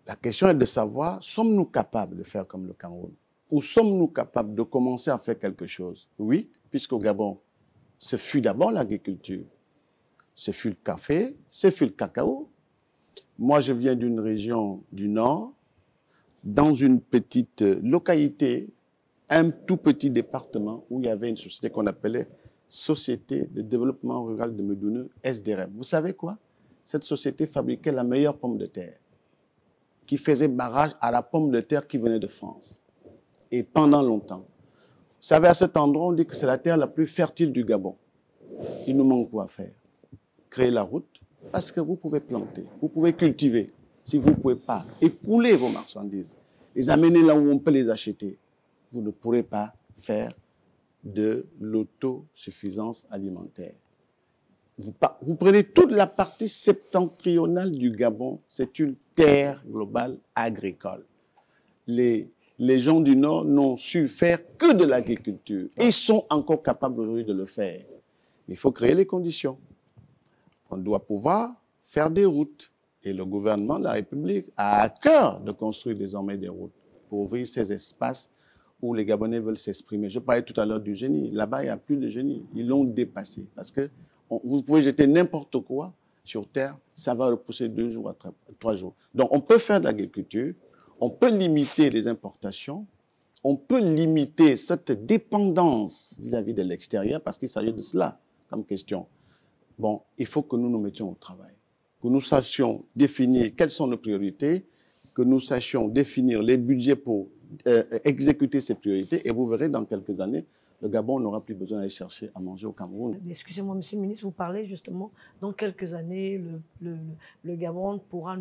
La question est de savoir, sommes-nous capables de faire comme le Cameroun? Ou sommes-nous capables de commencer à faire quelque chose? Oui, puisqu'au Gabon, ce fut d'abord l'agriculture. Ce fut le café, ce fut le cacao. Moi, je viens d'une région du Nord, dans une petite localité, un tout petit département où il y avait une société qu'on appelait Société de développement rural de Médouneux, SDRM. Vous savez quoi? Cette société fabriquait la meilleure pomme de terre, qui faisait barrage à la pomme de terre qui venait de France. Et pendant longtemps. Vous savez, à cet endroit, on dit que c'est la terre la plus fertile du Gabon. Il nous manque quoi faire? Créer la route, parce que vous pouvez planter, vous pouvez cultiver. Si vous ne pouvez pas écouler vos marchandises, les amener là où on peut les acheter, vous ne pourrez pas faire de l'autosuffisance alimentaire. Vous prenez toute la partie septentrionale du Gabon, c'est une terre globale agricole. Les gens du Nord n'ont su faire que de l'agriculture et sont encore capables aujourd'hui de le faire. Il faut créer les conditions. On doit pouvoir faire des routes. Et le gouvernement de la République a à cœur de construire désormais des routes pour ouvrir ces espaces où les Gabonais veulent s'exprimer. Je parlais tout à l'heure du génie. Là-bas, il n'y a plus de génie. Ils l'ont dépassé. Parce que vous pouvez jeter n'importe quoi sur terre, ça va repousser 2 jours à 3 jours. Donc, on peut faire de l'agriculture, on peut limiter les importations, on peut limiter cette dépendance vis-à-vis de l'extérieur, parce qu'il s'agit de cela comme question. Bon, il faut que nous nous mettions au travail, que nous sachions définir quelles sont nos priorités, que nous sachions définir les budgets pour exécuter ces priorités, et vous verrez dans quelques années, le Gabon n'aura plus besoin d'aller chercher à manger au Cameroun. Excusez-moi, Monsieur le ministre, vous parlez justement, dans quelques années, le Gabon pourra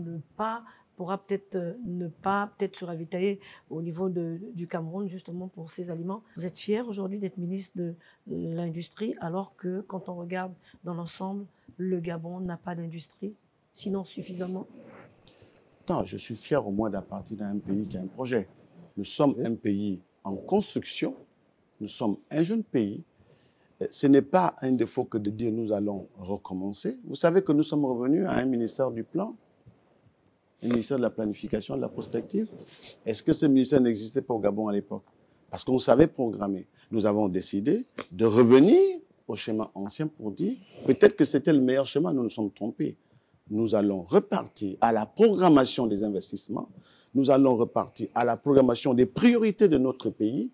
peut-être ne pas se ravitailler au niveau du Cameroun, justement, pour ses aliments. Vous êtes fier aujourd'hui d'être ministre de l'Industrie, alors que, quand on regarde dans l'ensemble, le Gabon n'a pas d'industrie, sinon suffisamment? Non, je suis fier au moins d'appartenir à un pays qui a un projet. Nous sommes un pays en construction, nous sommes un jeune pays. Ce n'est pas un défaut que de dire nous allons recommencer. Vous savez que nous sommes revenus à un ministère du plan, un ministère de la planification, de la prospective. Est-ce que ce ministère n'existait pas au Gabon à l'époque? Parce qu'on savait programmer. Nous avons décidé de revenir au schéma ancien pour dire peut-être que c'était le meilleur schéma, nous nous sommes trompés. Nous allons repartir à la programmation des investissements, nous allons repartir à la programmation des priorités de notre pays,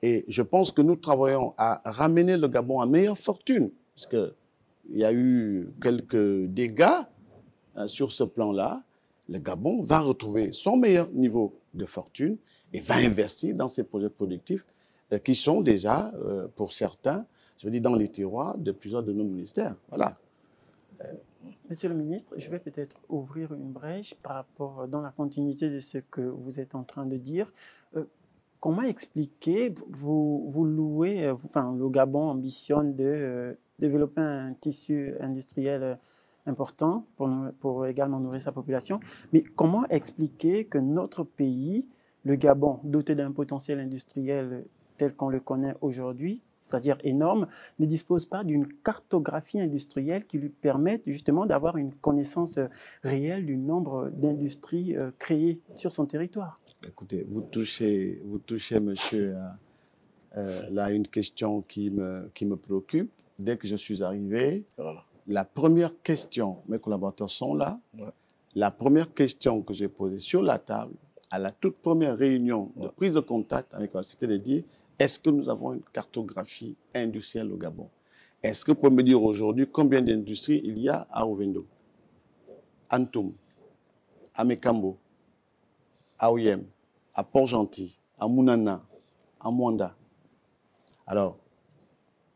et je pense que nous travaillons à ramener le Gabon à meilleure fortune, parce qu'il y a eu quelques dégâts sur ce plan-là. Le Gabon va retrouver son meilleur niveau de fortune et va investir dans ses projets productifs qui sont déjà, pour certains, je veux dire, dans les tiroirs de plusieurs de nos ministères. Voilà. Monsieur le ministre, je vais peut-être ouvrir une brèche par rapport, dans la continuité de ce que vous êtes en train de dire. Comment expliquer, vous louez, le Gabon ambitionne de développer un tissu industriel important pour également nourrir sa population, mais comment expliquer que notre pays, le Gabon, doté d'un potentiel industriel tel qu'on le connaît aujourd'hui, c'est-à-dire énorme, ne dispose pas d'une cartographie industrielle qui lui permette justement d'avoir une connaissance réelle du nombre d'industries créées sur son territoire? Écoutez, vous touchez monsieur, là, une question qui me préoccupe. Dès que je suis arrivé, la première question, mes collaborateurs sont là, la première question que j'ai posée sur la table, à la toute première réunion de prise de contact avec la Cité de dire, est-ce que nous avons une cartographie industrielle au Gabon? Est-ce que vous pouvez me dire aujourd'hui combien d'industries il y a à Rovendo, à Ntoum, à Mekambo, à Oyem, à Port-Gentil, à Mounana, à Mwanda? Alors,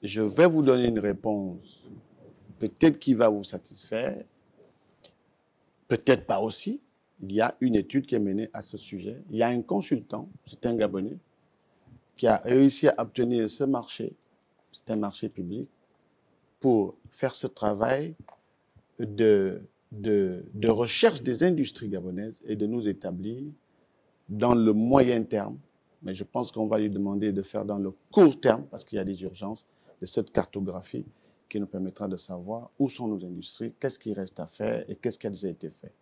je vais vous donner une réponse, peut-être qui va vous satisfaire, peut-être pas aussi. Il y a une étude qui est menée à ce sujet. Il y a un consultant, c'est un Gabonais, qui a réussi à obtenir ce marché, c'est un marché public, pour faire ce travail de recherche des industries gabonaises et de nous établir dans le moyen terme, mais je pense qu'on va lui demander de faire dans le court terme, parce qu'il y a des urgences, de cette cartographie qui nous permettra de savoir où sont nos industries, qu'est-ce qui reste à faire et qu'est-ce qui a déjà été fait.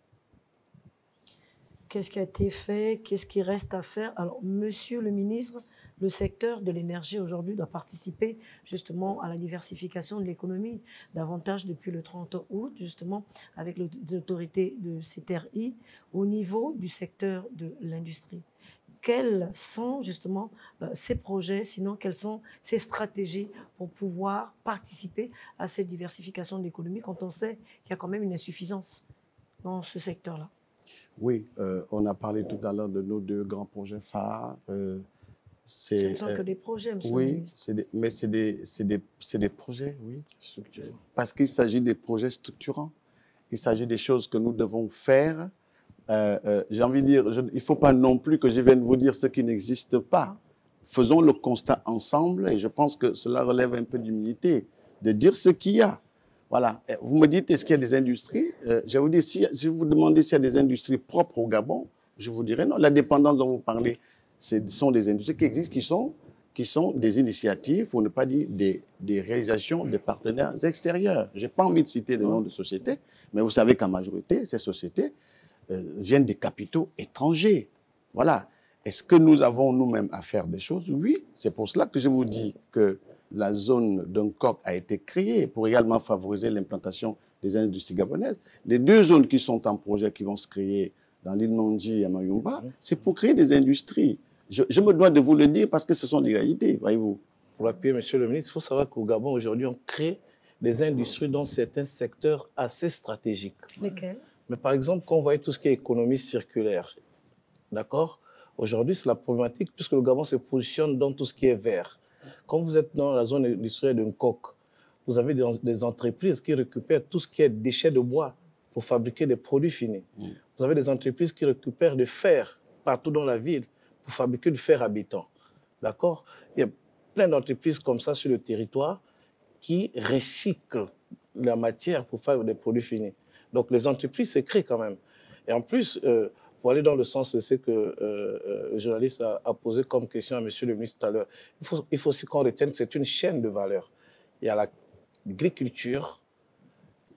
Qu'est-ce qui a été fait? Qu'est-ce qui reste à faire? Alors, monsieur le ministre, le secteur de l'énergie aujourd'hui doit participer justement à la diversification de l'économie, davantage depuis le 30 août, justement, avec les autorités de CTRI, au niveau du secteur de l'industrie. Quels sont justement ces projets, sinon quelles sont ces stratégies pour pouvoir participer à cette diversification de l'économie quand on sait qu'il y a quand même une insuffisance dans ce secteur-là? Oui, on a parlé tout à l'heure de nos deux grands projets phares. Ce ne sont que des projets, monsieur le ministre. Oui, mais c'est des projets, oui, structurés. Parce qu'il s'agit des projets structurants. Il s'agit des choses que nous devons faire. J'ai envie de dire, il ne faut pas non plus que je vienne vous dire ce qui n'existe pas. Faisons le constat ensemble et je pense que cela relève un peu d'humilité, de dire ce qu'il y a. Voilà. Vous me dites, est-ce qu'il y a des industries? Je vais vous dire, si vous demandez s'il y a des industries propres au Gabon, je vous dirais non. La dépendance dont vous parlez, ce sont des industries qui existent, qui sont des initiatives, pour ne pas dire des réalisations des partenaires extérieurs. Je n'ai pas envie de citer le nom de sociétés, mais vous savez qu'en majorité, ces sociétés viennent des capitaux étrangers. Voilà. Est-ce que nous avons nous-mêmes à faire des choses? Oui. C'est pour cela que je vous dis que la zone d'Nkok a été créée pour également favoriser l'implantation des industries gabonaises. Les deux zones qui sont en projet, qui vont se créer dans l'île Nandji et à Mayumba, c'est pour créer des industries. Je me dois de vous le dire parce que ce sont des réalités, voyez-vous. Pour appuyer, monsieur le ministre, il faut savoir qu'au Gabon, aujourd'hui, on crée des industries dans certains secteurs assez stratégiques. Lesquels? Mais par exemple, quand on voit tout ce qui est économie circulaire, d'accord? Aujourd'hui, c'est la problématique puisque le Gabon se positionne dans tout ce qui est vert. Quand vous êtes dans la zone industrielle de Nkok, vous avez des entreprises qui récupèrent tout ce qui est déchets de bois pour fabriquer des produits finis. Vous avez des entreprises qui récupèrent du fer partout dans la ville pour fabriquer du fer habitant. D'accord? Il y a plein d'entreprises comme ça sur le territoire qui recyclent la matière pour faire des produits finis. Donc, les entreprises se créent quand même. Et en plus, pour aller dans le sens de ce que le journaliste a posé comme question à monsieur le ministre tout à l'heure, il faut aussi qu'on retienne que c'est une chaîne de valeur. Il y a l'agriculture,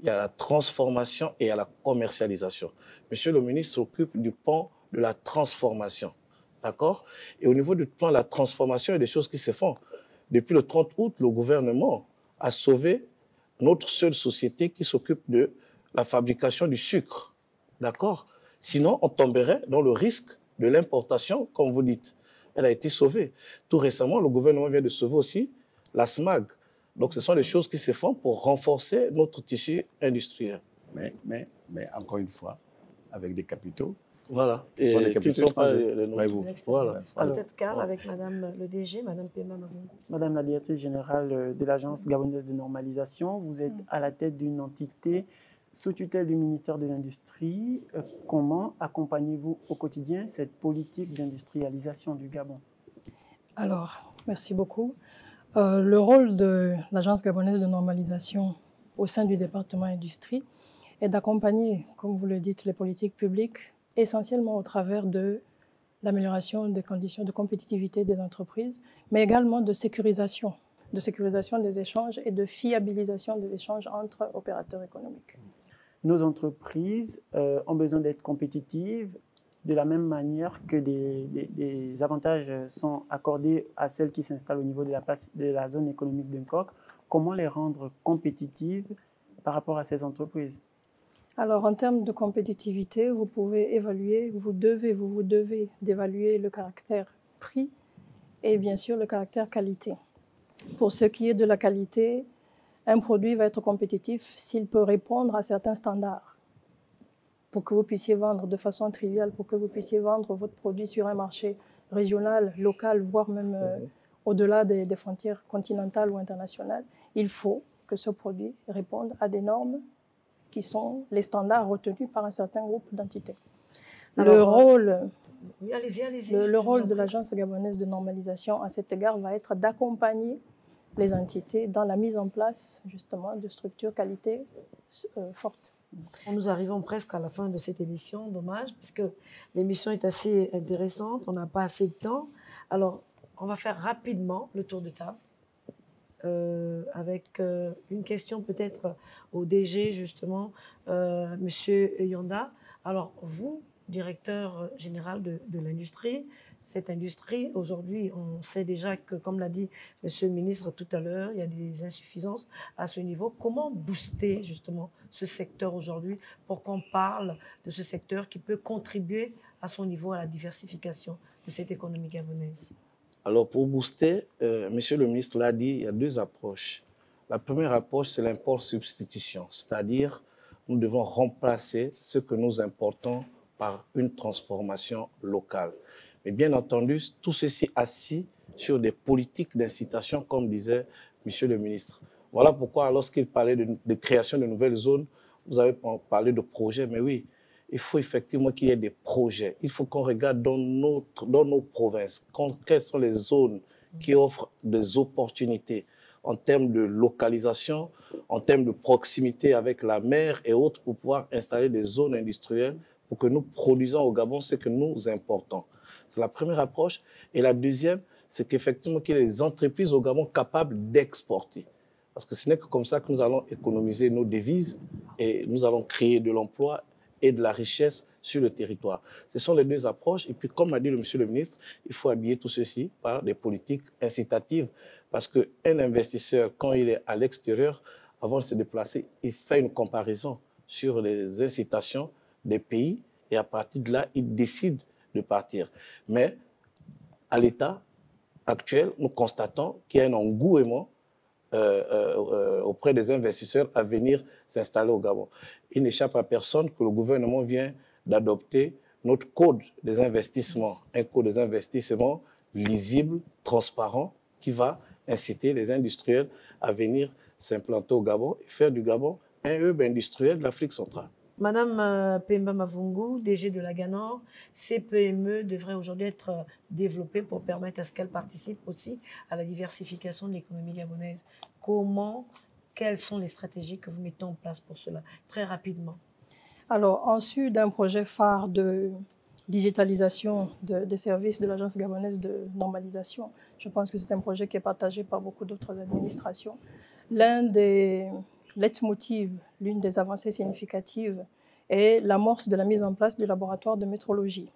il y a la transformation et il y a la commercialisation. Monsieur le ministre s'occupe du pan de la transformation. D'accord? Et au niveau du plan de la transformation, il y a des choses qui se font. Depuis le 30 août, le gouvernement a sauvé notre seule société qui s'occupe de la fabrication du sucre. D'accord? Sinon, on tomberait dans le risque de l'importation, comme vous dites. Elle a été sauvée. Tout récemment, le gouvernement vient de sauver aussi la SMAG. Donc, ce sont des choses qui se font pour renforcer notre tissu industriel. Mais encore une fois, avec des capitaux. Voilà. Et ce sont des capitaux étrangers. Voilà. Peut-être car avec Madame le DG, Madame Pema Mamoun. Madame la directrice générale de l'Agence gabonaise de normalisation, vous êtes à la tête d'une entité sous tutelle du ministère de l'Industrie. Comment accompagnez-vous au quotidien cette politique d'industrialisation du Gabon? Alors, merci beaucoup. Le rôle de l'Agence gabonaise de normalisation au sein du département industrie est d'accompagner, comme vous le dites, les politiques publiques, essentiellement au travers de l'amélioration des conditions de compétitivité des entreprises, mais également de sécurisation des échanges et de fiabilisation des échanges entre opérateurs économiques. Nos entreprises ont besoin d'être compétitives de la même manière que des avantages sont accordés à celles qui s'installent au niveau de la zone économique d'Nkok. Comment les rendre compétitives par rapport à ces entreprises? Alors, en termes de compétitivité, vous pouvez évaluer, vous devez d'évaluer le caractère prix et bien sûr le caractère qualité. Pour ce qui est de la qualité, un produit va être compétitif s'il peut répondre à certains standards. Pour que vous puissiez vendre de façon triviale, pour que vous puissiez vendre votre produit sur un marché régional, local, voire même au-delà des frontières continentales ou internationales, il faut que ce produit réponde à des normes qui sont les standards retenus par un certain groupe d'entités. Le rôle de l'Agence gabonaise de normalisation à cet égard va être d'accompagner les entités dans la mise en place justement de structures qualité fortes. Nous arrivons presque à la fin de cette émission, dommage, puisque l'émission est assez intéressante, on n'a pas assez de temps. Alors, on va faire rapidement le tour de table, avec une question peut-être au DG, justement, Monsieur Yanda. Alors, vous, directeur général de l'industrie, cette industrie, aujourd'hui, on sait déjà que, comme l'a dit Monsieur le ministre tout à l'heure, il y a des insuffisances à ce niveau. Comment booster justement ce secteur aujourd'hui pour qu'on parle de ce secteur qui peut contribuer à son niveau à la diversification de cette économie gabonaise? Alors, pour booster, Monsieur le ministre l'a dit, il y a deux approches. La première approche, c'est l'import-substitution, c'est-à-dire nous devons remplacer ce que nous importons par une transformation locale. Mais bien entendu, tout ceci assis sur des politiques d'incitation, comme disait Monsieur le ministre. Voilà pourquoi, lorsqu'il parlait de création de nouvelles zones, vous avez parlé de projets, mais oui, il faut effectivement qu'il y ait des projets. Il faut qu'on regarde dans nos provinces, quelles sont les zones qui offrent des opportunités en termes de localisation, en termes de proximité avec la mer et autres, pour pouvoir installer des zones industrielles pour que nous produisons au Gabon ce que nous importons. C'est la première approche. Et la deuxième, c'est qu'effectivement, qu'il y ait des entreprises au Gabon capables d'exporter. Parce que ce n'est que comme ça que nous allons économiser nos devises et nous allons créer de l'emploi et de la richesse sur le territoire. Ce sont les deux approches. Et puis, comme a dit Monsieur le ministre, il faut habiller tout ceci par des politiques incitatives. Parce qu'un investisseur, quand il est à l'extérieur, avant de se déplacer, il fait une comparaison sur les incitations des pays et à partir de là, il décide de partir. Mais à l'état actuel, nous constatons qu'il y a un engouement auprès des investisseurs à venir s'installer au Gabon. Il n'échappe à personne que le gouvernement vient d'adopter notre code des investissements, un code des investissements lisible, transparent, qui va inciter les industriels à venir s'implanter au Gabon et faire du Gabon un hub industriel de l'Afrique centrale. Madame Pemba Mavungu, DG de la Ganor, ces PME devraient aujourd'hui être développées pour permettre à ce qu'elles participent aussi à la diversification de l'économie gabonaise. Quelles sont les stratégies que vous mettez en place pour cela? Très rapidement. Alors, en sus d'un projet phare de digitalisation des services de l'Agence gabonaise de normalisation, je pense que c'est un projet qui est partagé par beaucoup d'autres administrations. L'un des leitmotiv, l'une des avancées significatives est l'amorce de la mise en place du laboratoire de métrologie.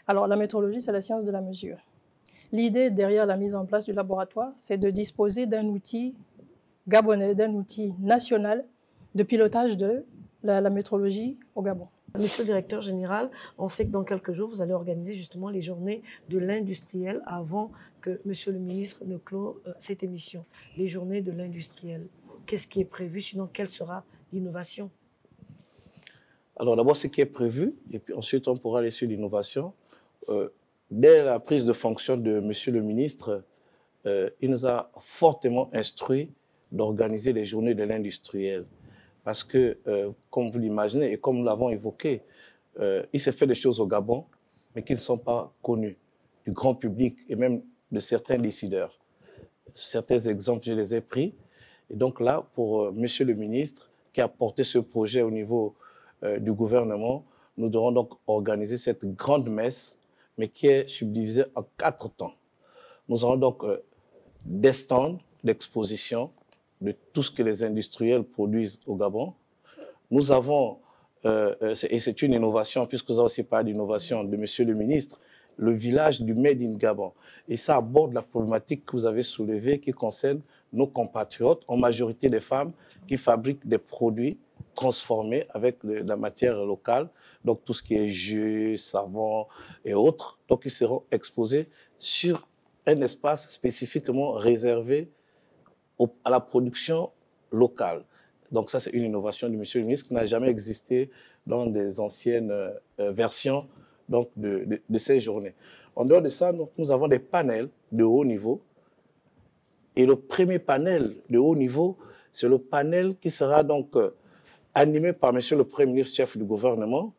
Alors, la métrologie, c'est la science de la mesure. L'idée derrière la mise en place du laboratoire, c'est de disposer d'un outil gabonais, d'un outil national de pilotage de la métrologie au Gabon. Monsieur le directeur général, on sait que dans quelques jours, vous allez organiser justement les journées de l'industriel avant que monsieur le ministre ne clôt cette émission. Les journées de l'industriel. Qu'est-ce qui est prévu? Sinon, quelle sera l'innovation? Alors d'abord, ce qui est prévu, et puis ensuite on pourra aller sur l'innovation. Dès la prise de fonction de monsieur le ministre, il nous a fortement instruit d'organiser les journées de l'industriel. Parce que, comme vous l'imaginez et comme nous l'avons évoqué, il s'est fait des choses au Gabon, mais qui ne sont pas connues du grand public et même de certains décideurs. Certains exemples, je les ai pris. Et donc là, pour monsieur le ministre, qui a porté ce projet au niveau du gouvernement, nous devrons donc organiser cette grande messe, mais qui est subdivisée en 4 temps. Nous aurons donc des stands d'exposition de tout ce que les industriels produisent au Gabon. Nous avons, et c'est une innovation, puisque nous avons aussi parlé d'innovation de monsieur le ministre, le village du Made in Gabon. Et ça aborde la problématique que vous avez soulevée qui concerne nos compatriotes, en majorité des femmes, qui fabriquent des produits transformés avec de la matière locale, donc tout ce qui est jus, savon et autres. Donc, ils seront exposés sur un espace spécifiquement réservé à la production locale. Donc ça, c'est une innovation du monsieur le ministre qui n'a jamais existé dans des anciennes versions donc, de ces journées. En dehors de ça, donc, nous avons des panels de haut niveau. Et le premier panel de haut niveau, c'est le panel qui sera donc animé par monsieur le Premier ministre, chef du gouvernement,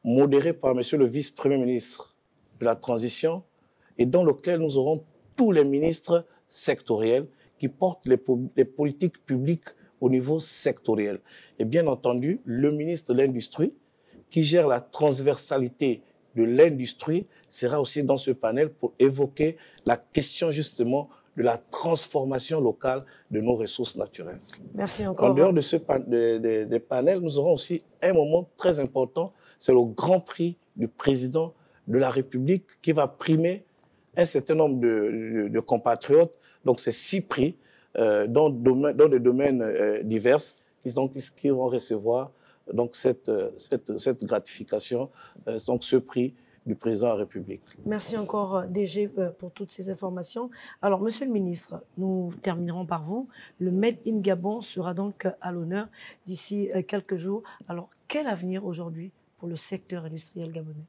modéré par monsieur le vice-premier ministre de la transition, et dans lequel nous aurons tous les ministres sectoriels qui portent les politiques publiques au niveau sectoriel. Et bien entendu, le ministre de l'Industrie, qui gère la transversalité de l'industrie, sera aussi dans ce panel pour évoquer la question justement de la transformation locale de nos ressources naturelles. Merci encore. En dehors de des panels, nous aurons aussi un moment très important, c'est le Grand Prix du président de la République qui va primer un certain nombre de compatriotes. Donc, c'est 6 prix dans des domaines divers qui vont recevoir donc, cette gratification, donc ce prix du président de la République. Merci encore, DG, pour toutes ces informations. Alors, Monsieur le ministre, nous terminerons par vous. Le Made in Gabon sera donc à l'honneur d'ici quelques jours. Alors, quel avenir aujourd'hui pour le secteur industriel gabonais?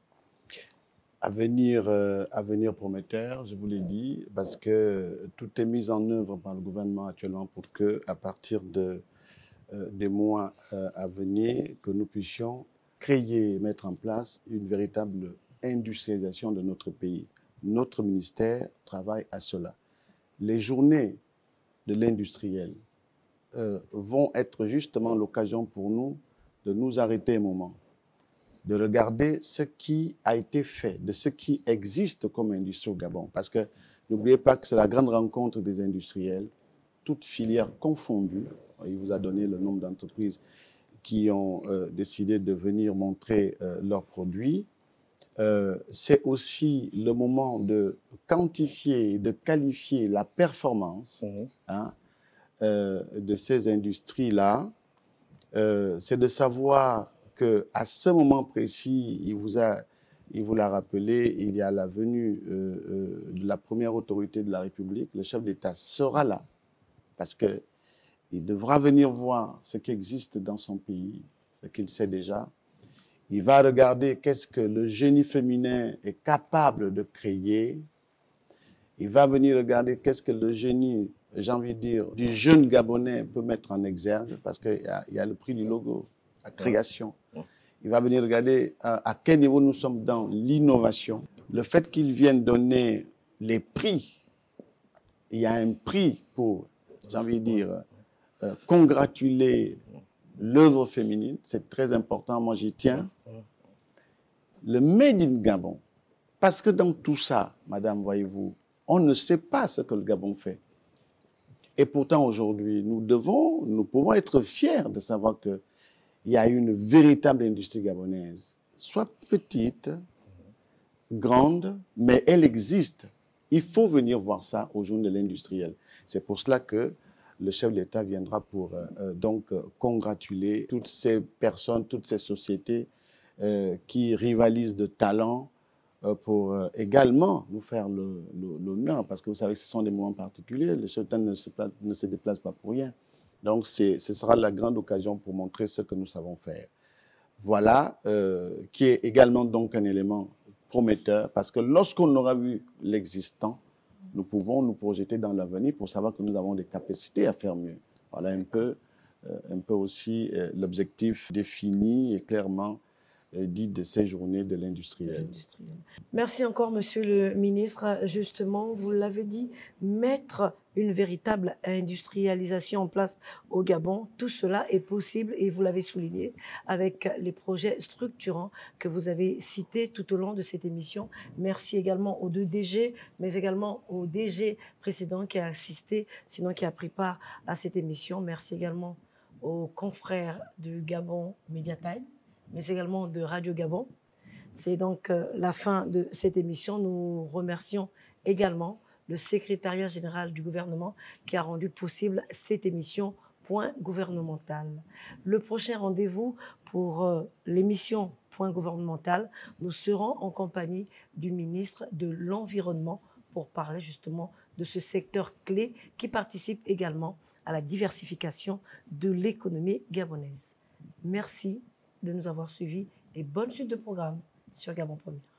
Avenir prometteur, je vous l'ai dit, parce que tout est mis en œuvre par le gouvernement actuellement pour que, à partir des mois à venir, que nous puissions créer et mettre en place une véritable industrialisation de notre pays. Notre ministère travaille à cela. Les journées de l'industriel vont être justement l'occasion pour nous de nous arrêter un moment, de regarder ce qui a été fait, de ce qui existe comme industrie au Gabon. Parce que n'oubliez pas que c'est la grande rencontre des industriels, toutes filières confondues. Il vous a donné le nombre d'entreprises qui ont décidé de venir montrer leurs produits. C'est aussi le moment de quantifier, de qualifier la performance de ces industries-là. C'est de savoir qu'à ce moment précis, il vous l'a rappelé, il y a la venue de la première autorité de la République. Le chef d'État sera là parce qu'il devra venir voir ce qui existe dans son pays, ce qu'il sait déjà. Il va regarder qu'est-ce que le génie féminin est capable de créer. Il va venir regarder qu'est-ce que le génie, j'ai envie de dire, du jeune Gabonais peut mettre en exergue, parce qu'il y a le prix du logo, la création. Il va venir regarder à quel niveau nous sommes dans l'innovation. Le fait qu'il vienne donner les prix, il y a un prix pour, j'ai envie de dire, congratuler l'œuvre féminine, c'est très important, moi j'y tiens. Le Made in Gabon, parce que dans tout ça, madame, voyez-vous, on ne sait pas ce que le Gabon fait. Et pourtant aujourd'hui, nous pouvons être fiers de savoir qu'il y a une véritable industrie gabonaise, soit petite, grande, mais elle existe. Il faut venir voir ça au jour de l'industriel. C'est pour cela que le chef de l'État viendra pour donc congratuler toutes ces personnes, toutes ces sociétés qui rivalisent de talent pour également nous faire l'honneur, parce que vous savez que ce sont des moments particuliers. Le chef de l'État ne se déplace pas pour rien. Donc ce sera la grande occasion pour montrer ce que nous savons faire. Voilà, qui est également donc un élément prometteur, parce que lorsqu'on aura vu l'existant, nous pouvons nous projeter dans l'avenir pour savoir que nous avons des capacités à faire mieux. Voilà un peu aussi l'objectif défini et clairement dit de ces journées de l'industriel. Merci encore, Monsieur le ministre. Justement, vous l'avez dit, mettre une véritable industrialisation en place au Gabon, tout cela est possible et vous l'avez souligné avec les projets structurants que vous avez cités tout au long de cette émission. Merci également aux 2 DG, mais également au DG précédent qui a assisté, sinon qui a pris part à cette émission. Merci également aux confrères du Gabon Media Time, mais également de Radio Gabon. C'est donc la fin de cette émission. Nous remercions également le secrétariat général du gouvernement qui a rendu possible cette émission Point gouvernemental. Le prochain rendez-vous pour l'émission Point gouvernemental, nous serons en compagnie du ministre de l'Environnement pour parler justement de ce secteur clé qui participe également à la diversification de l'économie gabonaise. Merci de nous avoir suivis et bonne suite de programme sur Gabon Première.